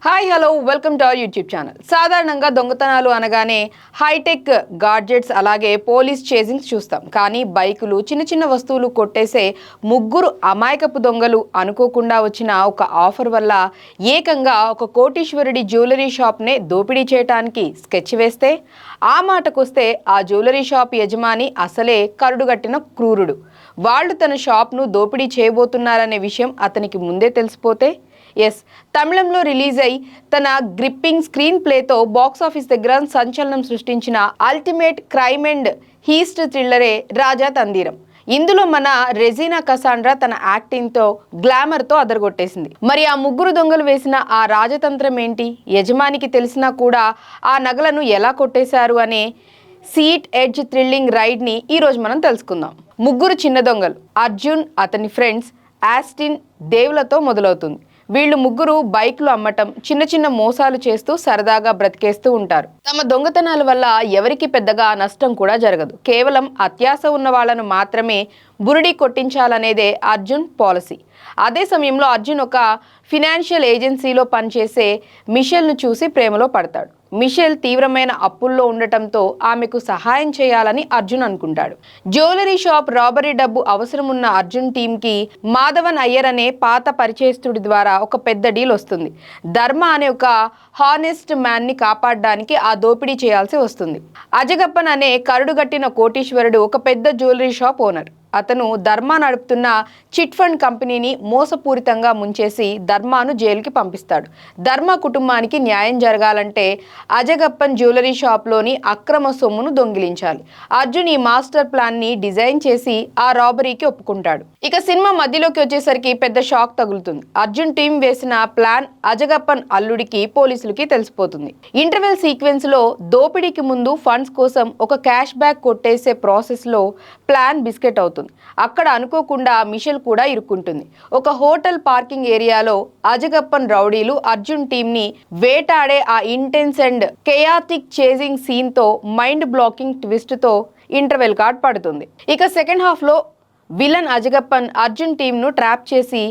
Hi hello welcome to our YouTube channel. సాధారణంగా దొంగతనాలు అనగానే హైటెక్ గాడ్జెట్స్ అలాగే పోలీస్ చేజింగ్స్ చూస్తాం. కానీ బైకులు చిన్న చిన్న వస్తువులు కొట్టేసే ముగ్గురు అమాయకపు దొంగలు అనుకోకుండా వచ్చిన ఒక ఆఫర్ వల్ల ఏకంగా ఒక కోటీశ్వరుడి జ్యువెలరీ షాప్నే దోపిడీ చేయడానికి స్కెచ్ వేస్తే ఆ మాటకొస్తే ఆ జ్యువెలరీ షాప్ యజమాని అసలే కరుడుగట్టిన క్రూరుడు. వాళ్ళు తన షాప్ను దోపిడీ చేయబోతున్నారనే విషయం అతనికి ముందే తెలిసిపోతే తమిళంలో రిలీజ్ అయి తన గ్రిప్పింగ్ స్క్రీన్ ప్లేతో బాక్సాఫీస్ దగ్గర సంచలనం సృష్టించిన అల్టిమేట్ క్రైమ్ అండ్ హీస్ట్ థ్రిల్లరే రాజా తందీరం. ఇందులో మన రెజీనా కసాండ్రా తన యాక్టింగ్తో గ్లామర్తో అదరగొట్టేసింది. మరి ఆ ముగ్గురు దొంగలు వేసిన ఆ రాజతంత్రం ఏంటి, యజమానికి తెలిసినా కూడా ఆ నగలను ఎలా కొట్టేశారు అనే సీట్ ఎడ్జ్ థ్రిల్లింగ్ రైడ్ని ఈరోజు మనం తెలుసుకుందాం. ముగ్గురు చిన్న దొంగలు అర్జున్, అతని ఫ్రెండ్స్ ఆస్టిన్, దేవ్లతో మొదలవుతుంది. వీళ్ళు ముగ్గురు బైక్లు అమ్మటం, చిన్న చిన్న మోసాలు చేస్తూ సరదాగా బ్రతికేస్తూ ఉంటారు. తమ దొంగతనాల వల్ల ఎవరికి పెద్దగా నష్టం కూడా జరగదు. కేవలం అత్యాశ ఉన్న వాళ్ళను మాత్రమే బురిడి కొట్టించాలనేదే అర్జున్ పాలసీ. అదే సమయంలో అర్జున్ ఒక ఫినాన్షియల్ ఏజెన్సీలో పనిచేసే మిషెల్ను చూసి ప్రేమలో పడతాడు. మిషెల్ తీవ్రమైన అప్పుల్లో ఉండటంతో ఆమెకు సహాయం చేయాలని అర్జున్ అనుకుంటాడు. జ్యువెలరీ షాప్ రాబరీ డబ్బు అవసరం ఉన్న అర్జున్ టీంకి మాధవన్ అయ్యర్ అనే పాత పరిచయస్తుడి ద్వారా ఒక పెద్ద డీల్ వస్తుంది. ధర్మ అనే ఒక హానెస్ట్ మ్యాన్ని కాపాడడానికి ఆ దోపిడీ చేయాల్సి వస్తుంది. అజగప్పన్ అనే కరుడుగట్టిన కోటీశ్వరుడు ఒక పెద్ద జ్యువెలరీ షాప్ ఓనర్. అతను ధర్మ నడుపుతున్న చిట్ ఫండ్ కంపెనీని మోసపూరితంగా ముంచేసి ధర్మాను జైలుకి పంపిస్తాడు. ధర్మ కుటుంబానికి న్యాయం జరగాలంటే అజగప్పన్ జ్యువెలరీ షాప్లోని అక్రమ సొమ్మును దొంగిలించాలి. అర్జున్ ఈ మాస్టర్ ప్లాన్ని డిజైన్ చేసి ఆ రాబరీకి ఒప్పుకుంటాడు. ఇక సినిమా మధ్యలోకి వచ్చేసరికి పెద్ద షాక్ తగులుతుంది. అర్జున్ టీం వేసిన ప్లాన్ అజగప్పన్ అల్లుడికి, పోలీసులకి తెలిసిపోతుంది. ఇంటర్వెల్ సీక్వెన్స్ లో దోపిడీకి ముందు ఫండ్స్ కోసం ఒక క్యాష్ బ్యాక్ కొట్టేసే ప్రాసెస్ లో ప్లాన్ బిస్కెట్ అవుతుంది. అక్కడ అనుకోకుండా మిషెల్ కూడా ఇరుక్కుంటుంది. ఒక హోటల్ పార్కింగ్ ఏరియాలో అజగప్పన్ రౌడీలు అర్జున్ టీమ్ ని వేటాడే ఆ intense and chaotic chasing scene తో మైండ్ బ్లాకింగ్ ట్విస్ట్ తో ఇంటర్వెల్ కార్డ్ పడుతుంది. ఇక సెకండ్ హాఫ్ లో విలన్ అజగప్పన్ అర్జున్ టీంను ట్రాప్ చేసి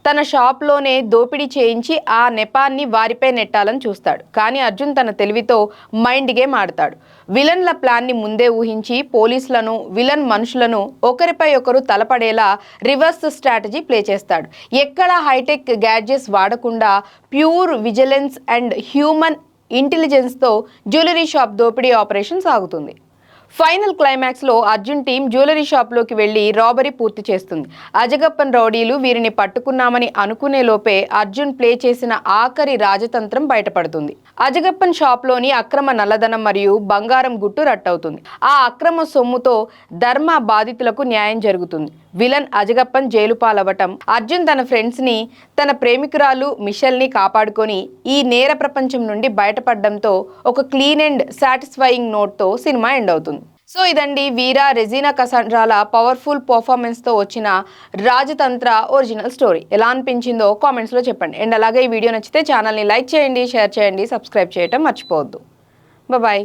తన షాప్లోనే దోపిడీ చేయించి ఆ నెపాన్ని వారిపై నెట్టాలని చూస్తాడు. కానీ అర్జున్ తన తెలివితో మైండ్ గేమ్ ఆడతాడు. విలన్ల ప్లాన్ని ముందే ఊహించి పోలీసులను, విలన్ మనుషులను ఒకరిపై ఒకరు తలపడేలా రివర్స్ స్ట్రాటజీ ప్లే చేస్తాడు. ఎక్కడా హైటెక్ గ్యాడ్జెట్స్ వాడకుండా ప్యూర్ విజిలెన్స్ అండ్ హ్యూమన్ ఇంటెలిజెన్స్తో జ్యువెలరీ షాప్ దోపిడీ ఆపరేషన్ సాగుతుంది. ఫైనల్ క్లైమాక్స్ లో అర్జున్ టీం జ్యువెలరీ షాప్ లోకి వెళ్లి రాబరీ పూర్తి చేస్తుంది. అజగప్పన్ రౌడీలు వీరిని పట్టుకున్నామని అనుకునే లోపే అర్జున్ ప్లే చేసిన ఆఖరి రాజతంత్రం బయటపడుతుంది. అజగప్పన్ షాప్ లోని అక్రమ నల్లధనం మరియు బంగారం గుట్టు రట్టవుతుంది. ఆ అక్రమ సొమ్ముతో ధర్మ బాధితులకు న్యాయం జరుగుతుంది. విలన్ అజగప్పన్ జైలు పాలవటం, అర్జున్ తన ఫ్రెండ్స్ ని, తన ప్రేమికురాలు మిషెల్ ని కాపాడుకొని ఈ నేర ప్రపంచం నుండి బయటపడడంతో ఒక క్లీన్ అండ్ సాటిస్ఫైయింగ్ నోట్ తో సినిమా ఎండ్ అవుతుంది. సో ఇదండి వీరా, రెజీనా కసాండ్రాల పవర్ఫుల్ పర్ఫార్మెన్స్తో వచ్చిన రాజతంత్ర ఒరిజినల్ స్టోరీ. ఎలా అనిపించిందో కామెంట్స్లో చెప్పండి. అండ్ అలాగే ఈ వీడియో నచ్చితే ఛానల్ని లైక్ చేయండి, షేర్ చేయండి, సబ్స్క్రైబ్ చేయటం మర్చిపోవద్దు. బాయ్.